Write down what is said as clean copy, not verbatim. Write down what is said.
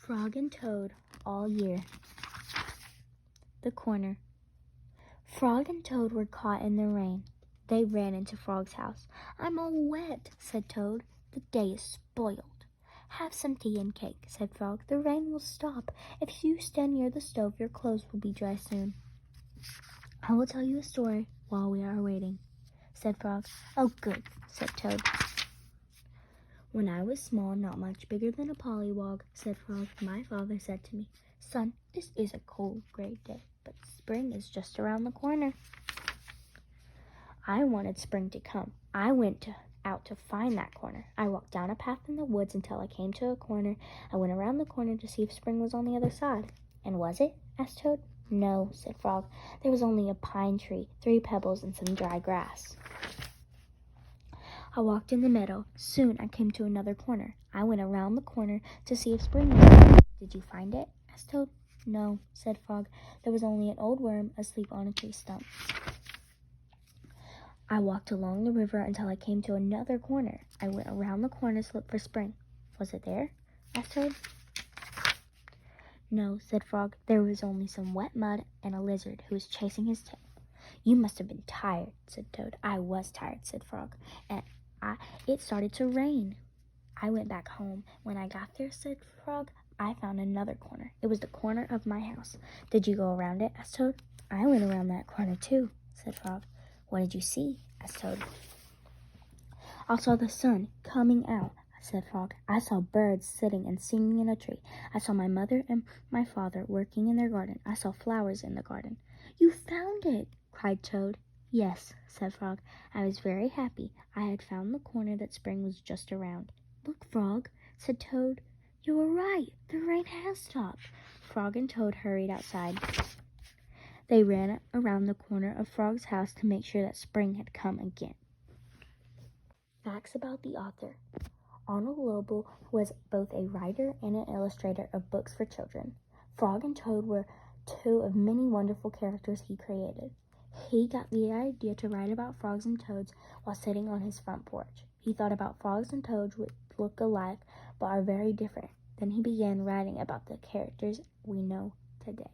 Frog and Toad all year. The corner. Frog and Toad were caught in the rain. They ran into Frog's house. "I'm all wet," said Toad. "The day is spoiled." "Have some tea and cake," said Frog. "The rain will stop. If you stand near the stove, your clothes will be dry soon." "I will tell you a story while we are waiting," said Frog. "Oh, good," said Toad. "When I was small, not much bigger than a pollywog," said Frog, "my father said to me, 'Son, this is a cold, gray day, but spring is just around the corner.' I wanted spring to come. I went out to find that corner. I walked down a path in the woods until I came to a corner. I went around the corner to see if spring was on the other side." "And was it?" asked Toad. "No," said Frog. "There was only a pine tree, 3 pebbles, and some dry grass." I walked in the meadow. Soon I came to another corner. I went around the corner to see if spring was there. "Did you find it?" asked Toad. "No," said Frog. "There was only an old worm asleep on a tree stump." I walked along the river until I came to another corner. I went around the corner to look for spring. "Was it there?" asked Toad. "No," said Frog. "There was only some wet mud and a lizard who was chasing his tail." "You must have been tired," said Toad. "I was tired," said Frog. "And it started to rain." "I went back home. When I got there," said Frog, "I found another corner. It was the corner of my house." "Did you go around it?" asked Toad. "I went around that corner too," said Frog. "What did you see?" asked Toad. "I saw the sun coming out," said Frog. "I saw birds sitting and singing in a tree. I saw my mother and my father working in their garden. I saw flowers in the garden." "You found it!" cried Toad. "Yes," said Frog. "I was very happy. I had found the corner that spring was just around." "Look, Frog," said Toad. "You were right. The rain has stopped." Frog and Toad hurried outside. They ran around the corner of Frog's house to make sure that spring had come again. Facts about the author. Arnold Lobel was both a writer and an illustrator of books for children. Frog and Toad were 2 of many wonderful characters he created. He got the idea to write about frogs and toads while sitting on his front porch. He thought about frogs and toads which look alike but are very different. Then he began writing about the characters we know today.